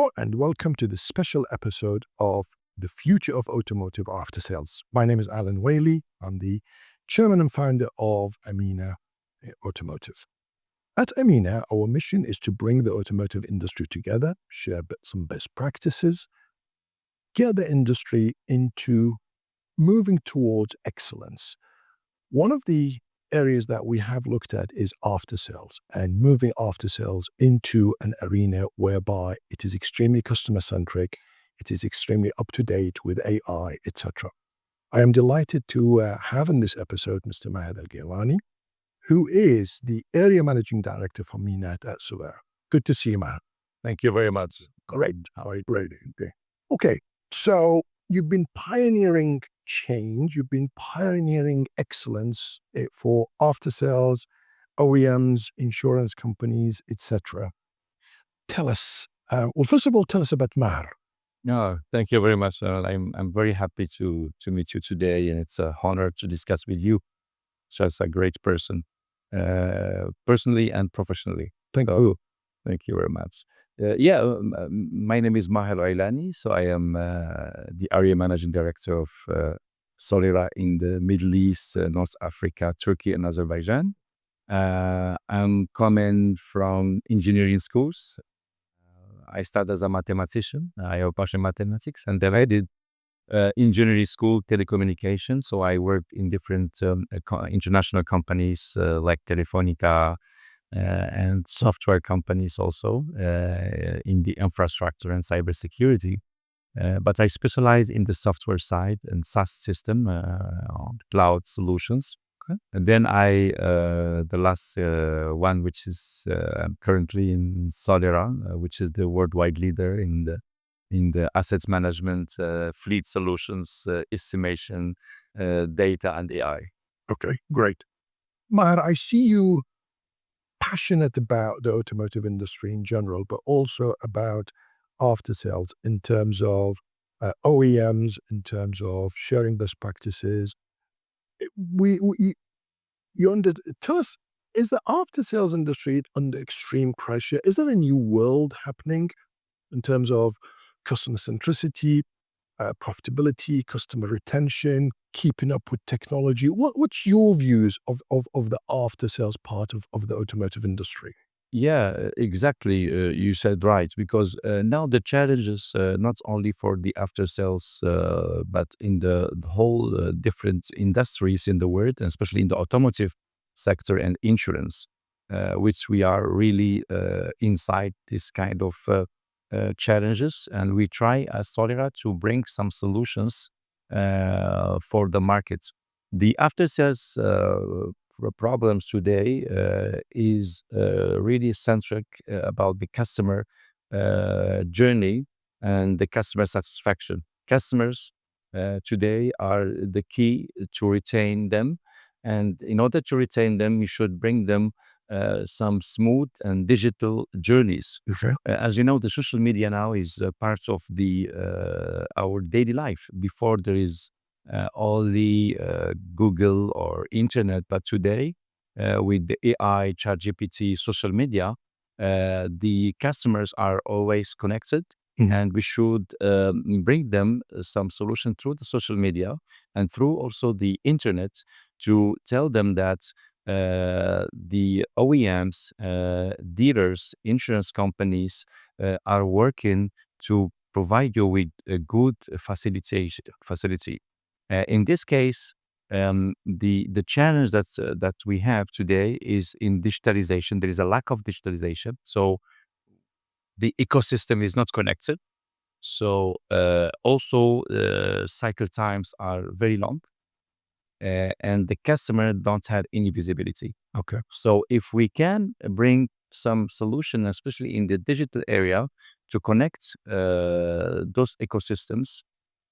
Hello and welcome to this special episode of the Future of Automotive Aftersales. My name is Alan Whaley. I'm the chairman and founder of AMENA Automotive. At AMENA, our mission is to bring the automotive industry together, share some best practices, get the industry into moving towards excellence. One of the areas that we have looked at is after sales and moving after sales into an arena whereby it is extremely customer centric, it is extremely up to date with AI, etc. I am delighted to have in this episode Mr. Maher El Ghailani, who is the area managing director for MENAT at Solera. Good to see you, Maher. Thank you very much. Great. How are you? Great. Okay, so you've been pioneering change, you've been pioneering excellence for after sales, OEMs, insurance companies, etc. Tell us, first of all, tell us about Maher. No, thank you very much. I'm very happy to meet you today, and it's an honor to discuss with you. Such a great person, personally and professionally. Thank you. Thank you very much. My name is Maher El Ghailani. So I am the area managing director of Solera in the Middle East, North Africa, Turkey, and Azerbaijan. I'm coming from engineering schools. I started as a mathematician. I have a passion in mathematics, and then I did engineering school, telecommunications. So I worked in different international companies like Telefonica and software companies also in the infrastructure and cybersecurity. But I specialize in the software side and SaaS system, cloud solutions. Okay. And then the last one, which is currently in Solera, which is the worldwide leader in the assets management, fleet solutions, estimation, data, and AI. Okay, great. Maher, I see you passionate about the automotive industry in general, but also about after sales in terms of OEMs, in terms of sharing best practices. Tell us, is the after sales industry under extreme pressure? Is there a new world happening in terms of customer centricity, profitability, customer retention, keeping up with technology? What's your views of the after sales part of the automotive industry? Yeah, exactly. You said right, because now the challenge is not only for the after sales, but in the whole different industries in the world, and especially in the automotive sector and insurance, which we are really inside this kind of challenges. And we try as Solera to bring some solutions for the markets. The after sales problems today is really centric about the customer journey and the customer satisfaction. Customers today are the key to retain them, and in order to retain them, you should bring them some smooth and digital journeys. Okay. As you know, the social media now is part of our daily life. Before there is only Google or internet, but today with the AI, ChatGPT, social media, the customers are always connected, and we should bring them some solution through the social media and through also the internet to tell them that the OEMs, dealers, insurance companies are working to provide you with a good facility. In this case, the challenge that we have today is in digitalization. There is a lack of digitalization, so the ecosystem is not connected. So also cycle times are very long, and the customer don't have any visibility. Okay. So if we can bring some solution, especially in the digital area, to connect those ecosystems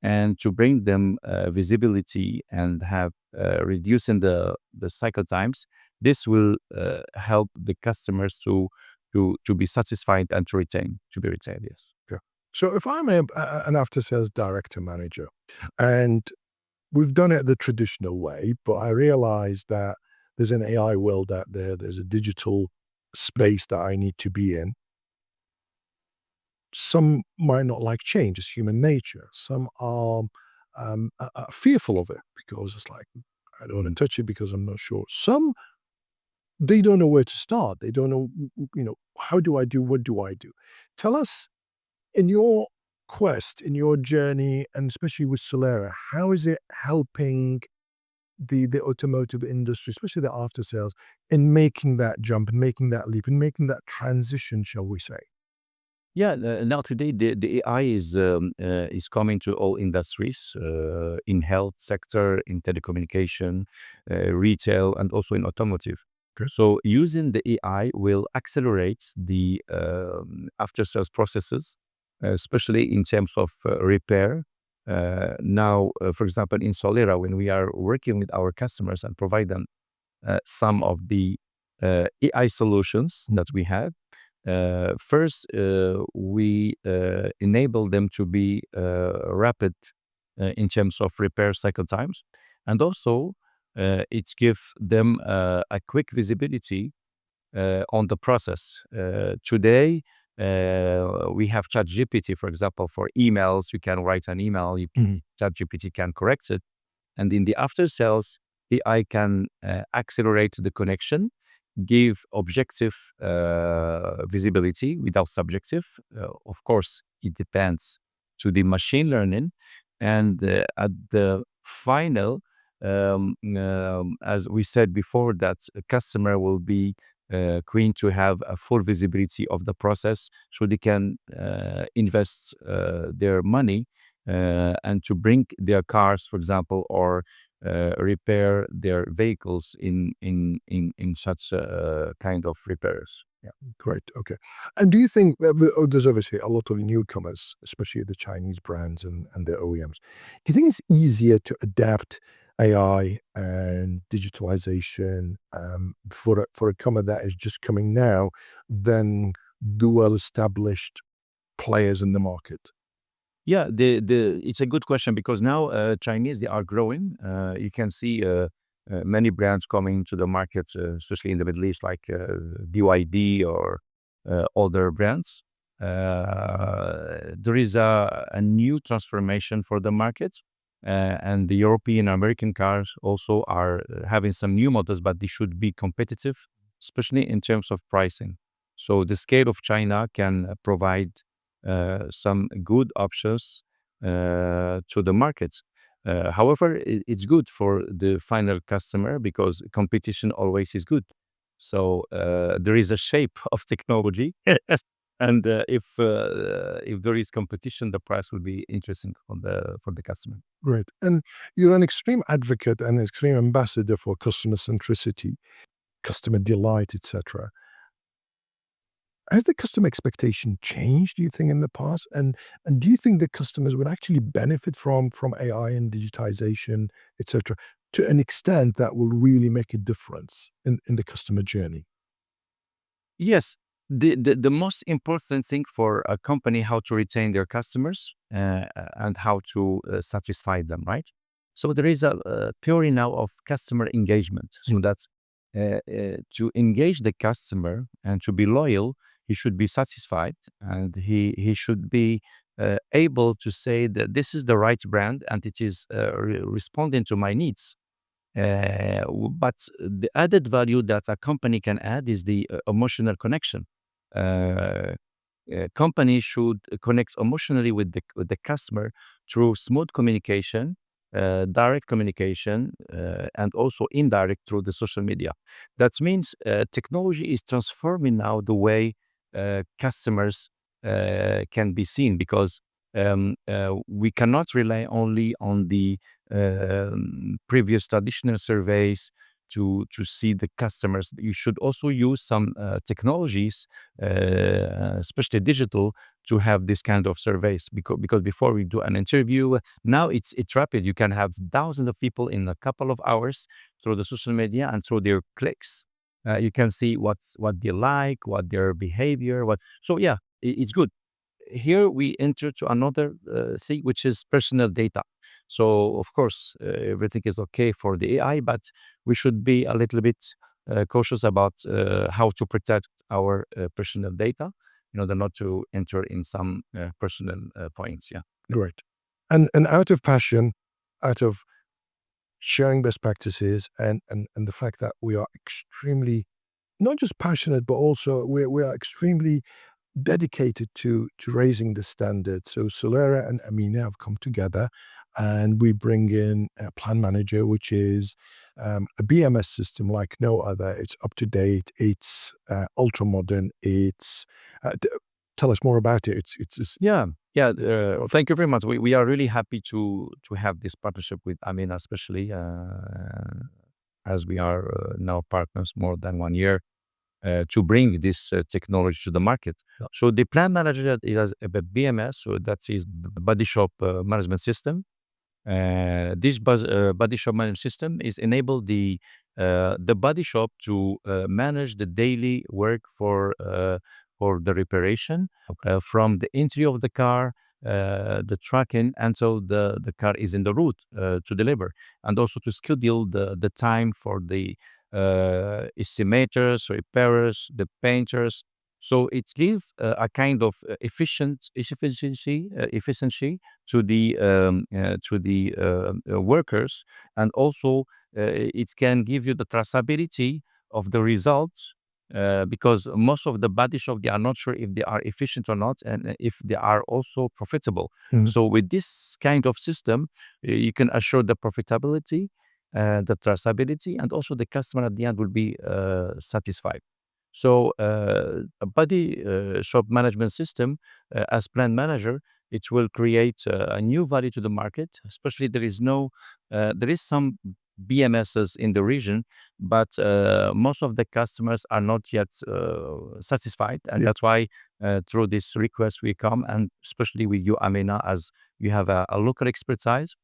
and to bring them visibility and have reducing the cycle times, this will help the customers to be satisfied and to be retained. Yes. So if I'm an after sales director manager, and we've done it the traditional way, but I realize that there's an AI world out there, there's a digital space that I need to be in. some might not like change. It's human nature. Some are fearful of it because it's like, I don't want to touch it because I'm not sure. Some, they don't know where to start. They don't know, how do I do? What do I do? Tell us, in your quest, in your journey, and especially with Solera, how is it helping the automotive industry, especially the after sales, in making that jump and making that leap and making that transition, shall we say? Yeah, now today the AI is coming to all industries, in health sector, in telecommunication, retail, and also in automotive. Okay. So using the AI will accelerate the after sales processes, especially in terms of repair. Now, for example, in Solera, when we are working with our customers and provide them some of the AI solutions that we have. First, we enable them to be rapid in terms of repair cycle times, and also it gives them a quick visibility on the process. Today, we have ChatGPT, for example, for emails. You can write an email, ChatGPT can correct it, and in the after sales, AI can accelerate the connection, give objective visibility without subjective. Of course, it depends to the machine learning. And at the final, as we said before, that a customer will be keen to have a full visibility of the process so they can invest their money and to bring their cars, for example, or repair their vehicles in such kind of repairs. Yeah. Great. Okay. And do you think there's obviously a lot of newcomers, especially the Chinese brands and their OEMs. Do you think it's easier to adapt AI and digitalization for a comer that is just coming now than the well-established players in the market? Yeah, the it's a good question because now Chinese they are growing. You can see many brands coming to the market, especially in the Middle East, like BYD or other brands. There is a new transformation for the market, and the European American cars also are having some new models, but they should be competitive, especially in terms of pricing. So the scale of China can provide some good options to the market. However, it's good for the final customer because competition always is good. So there is a shape of technology, and if there is competition, the price will be interesting for the customer. Great. And you're an extreme advocate and extreme ambassador for customer centricity, customer delight, etc. Has the customer expectation changed, do you think, in the past? And do you think that customers would actually benefit from AI and digitization, etc., to an extent that will really make a difference in the customer journey? Yes, the most important thing for a company how to retain their customers and how to satisfy them, right? So there is a theory now of customer engagement. So that's to engage the customer and to be loyal, he should be satisfied and he should be able to say that this is the right brand and it is responding to my needs. But the added value that a company can add is the emotional connection. Uh, Companies should connect emotionally with the customer through smooth communication, direct communication, and also indirect through the social media. That means technology is transforming now the way customers can be seen because we cannot rely only on the previous traditional surveys to see the customers. You should also use some technologies, especially digital, to have this kind of surveys. Because before we do an interview, now it's rapid. You can have thousands of people in a couple of hours through the social media and through their clicks. You can see what they like, what their behavior, what. So yeah, it's good. Here we enter to another thing, which is personal data. So of course, everything is okay for the AI, but we should be a little bit cautious about how to protect our personal data. in order not to enter in some personal points. Yeah. Great. And out of passion, out of sharing best practices, and the fact that we are extremely not just passionate, but also we are extremely dedicated to raising the standard. So Solera and AMENA have come together, and we bring in a PlanManager, which is a BMS system like no other. It's up to date. It's ultra modern. It's tell us more about it. It's Yeah, yeah. Thank you very much. We are really happy to have this partnership with Amina, especially as we are now partners more than 1 year to bring this technology to the market. Yeah. So the Plan Manager is a BMS, so that is the body shop management system. This body shop management system is enable the body shop to manage the daily work for the reparation from the entry of the car, the tracking until the car is in the route to deliver, and also to schedule the time for the estimators, repairers, the painters. So it gives a kind of efficiency to the workers, and also it can give you the traceability of the results because most of the body shop they are not sure if they are efficient or not, and if they are also profitable. Mhm. So with this kind of system, you can assure the profitability, the traceability, and also the customer at the end will be satisfied. So a body shop management system as PlanManager, it will create a new value to the market. Especially there is some BMSs in the region, but most of the customers are not yet satisfied, and Yeah. that's why through this request we come, and especially with you, Amina, as you have a local expertise,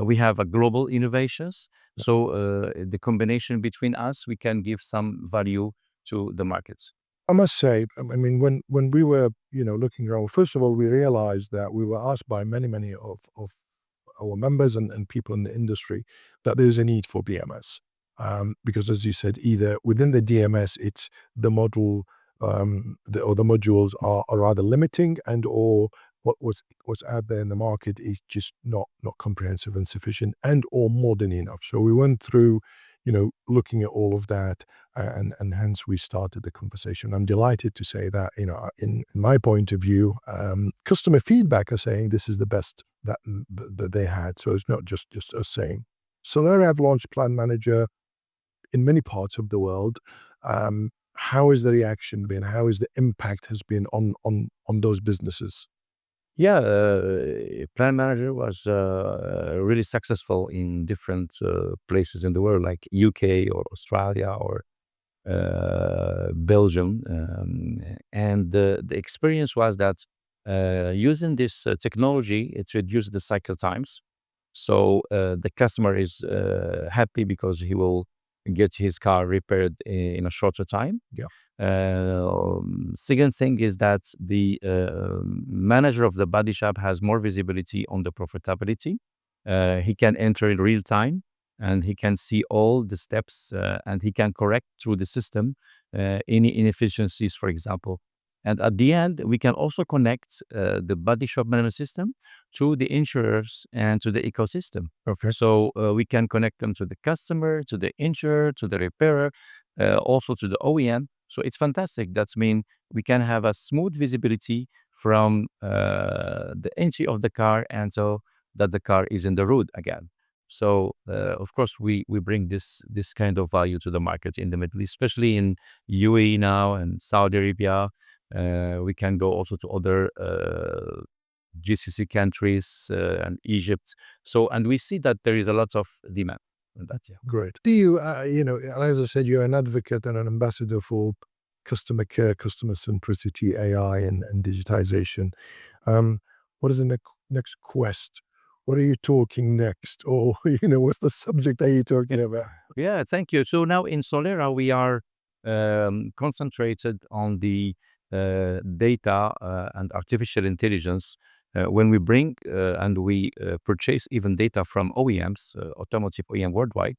we have a global innovations. So the combination between us, we can give some value to the markets. I must say, I mean, when we were, looking around, first of all, we realized that we were asked by many of our members and people in the industry that there's a need for BMS. Because as you said, either within the DMS, it's the model, or the modules are rather limiting, and or what's out there in the market is just not comprehensive and sufficient, and or modern enough. So we went through, looking at all of that, and hence we started the conversation. I'm delighted to say that, in my point of view, customer feedback are saying this is the best that they had. So it's not just us saying. Solera have launched PlanManager in many parts of the world. How has the reaction been? How has the impact has been on those businesses? Yeah, PlanManager was really successful in different places in the world, like UK or Australia or Belgium, and the experience was that using this technology, it reduced the cycle times. So the customer is happy because he will get his car repaired in a shorter time. Yeah. Second thing is that the manager of the body shop has more visibility on the profitability. He can enter in real time, and he can see all the steps, and he can correct through the system any inefficiencies, for example. And at the end, we can also connect the body shop management system to the insurers and to the ecosystem. Okay. So we can connect them to the customer, to the insurer, to the repairer, also to the OEM. So it's fantastic. That means we can have a smooth visibility from the entry of the car until that the car is in the road again. So of course we bring this kind of value to the market in the Middle East, especially in UAE now and Saudi Arabia. We can go also to other GCC countries and Egypt. So, and we see that there is a lot of demand on that. Yeah. Great. Do you, as I said, you're an advocate and an ambassador for customer care, customer centricity, AI, and digitization. What is the next quest? What are you talking next? Or, what's the subject are you talking about? Yeah, thank you. So now in Solera, we are concentrated on the data and artificial intelligence. When we bring and we purchase even data from OEMs, automotive OEM worldwide,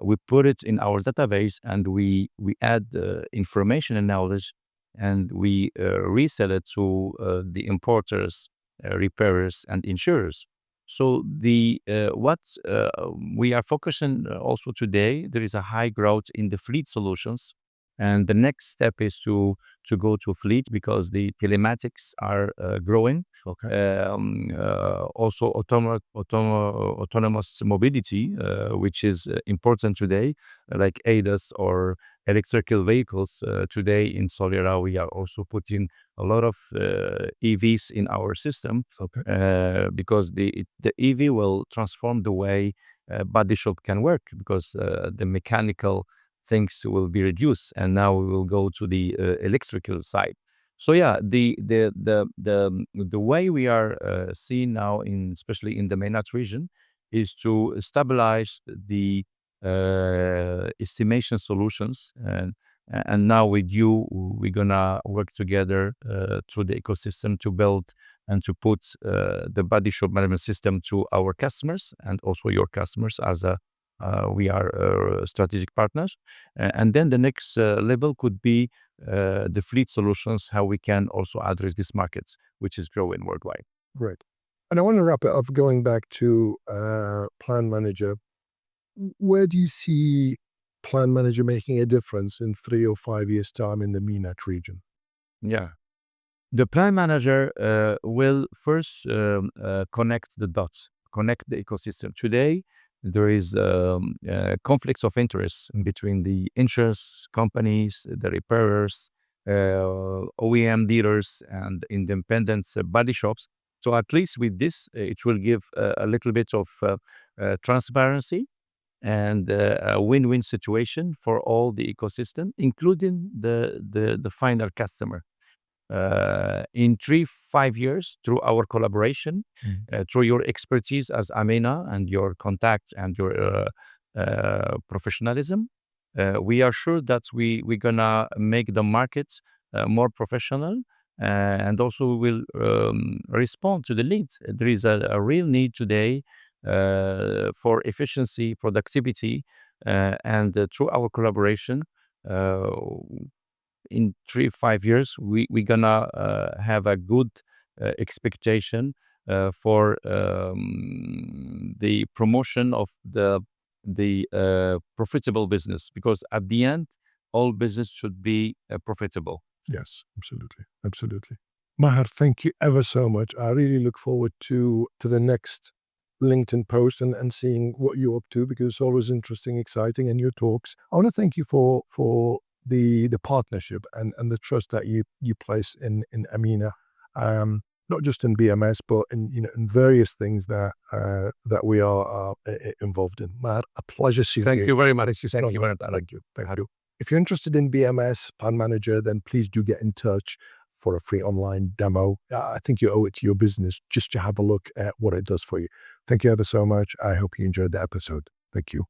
we put it in our database, and we add information and knowledge and we resell it to the importers, repairers, and insurers. So what we are focusing also today, there is a high growth in the fleet solutions, and the next step is to go to fleet because the telematics are growing. Also autonomous mobility, which is important today, like ADAS or electrical vehicles. Today in Solera, we are also putting a lot of EVs in our system because the EV will transform the way body shop can work because the mechanical things will be reduced, and now we will go to the electrical side. So yeah, the way we are seeing now, especially in the MENAT region, is to stabilize the estimation solutions, and now with you, we're gonna work together through the ecosystem to build and to put the body shop management system to our customers and also your customers as we are strategic partners. And then the next level could be the fleet solutions, how we can also address these markets, which is growing worldwide. Right. And I want to wrap it up going back to PlanManager. Where do you see PlanManager making a difference in 3 or 5 years' time in the MENAT region? Yeah. The PlanManager will first connect the dots, connect the ecosystem. Today, there is conflicts of interest between the insurance companies, the repairers, OEM dealers, and independent body shops. So at least with this, it will give a little bit of transparency and a win-win situation for all the ecosystem, including the final customer. In 3-5 years, through our collaboration, through your expertise as AMENA and your contacts and your professionalism, we are sure that we're gonna make the market more professional, and also will respond to the needs. There is a real need today for efficiency, productivity, and through our collaboration, in 3-5 years, we're gonna have a good expectation for the promotion of the profitable business, because at the end, all business should be profitable. Yes, absolutely. Absolutely. Maher, thank you ever so much. I really look forward to the next LinkedIn post and seeing what you're up to, because it's always interesting, exciting, and your talks. I want to thank you for the partnership and the trust that you place in AMENA, not just in BMS, but in various things that we are involved in. Maher, a pleasure seeing you. Thank you very much. Thank you very much. Thank you. Thank you. If you're interested in BMS, PlanManager, then please do get in touch for a free online demo. I think you owe it to your business just to have a look at what it does for you. Thank you ever so much. I hope you enjoyed the episode. Thank you.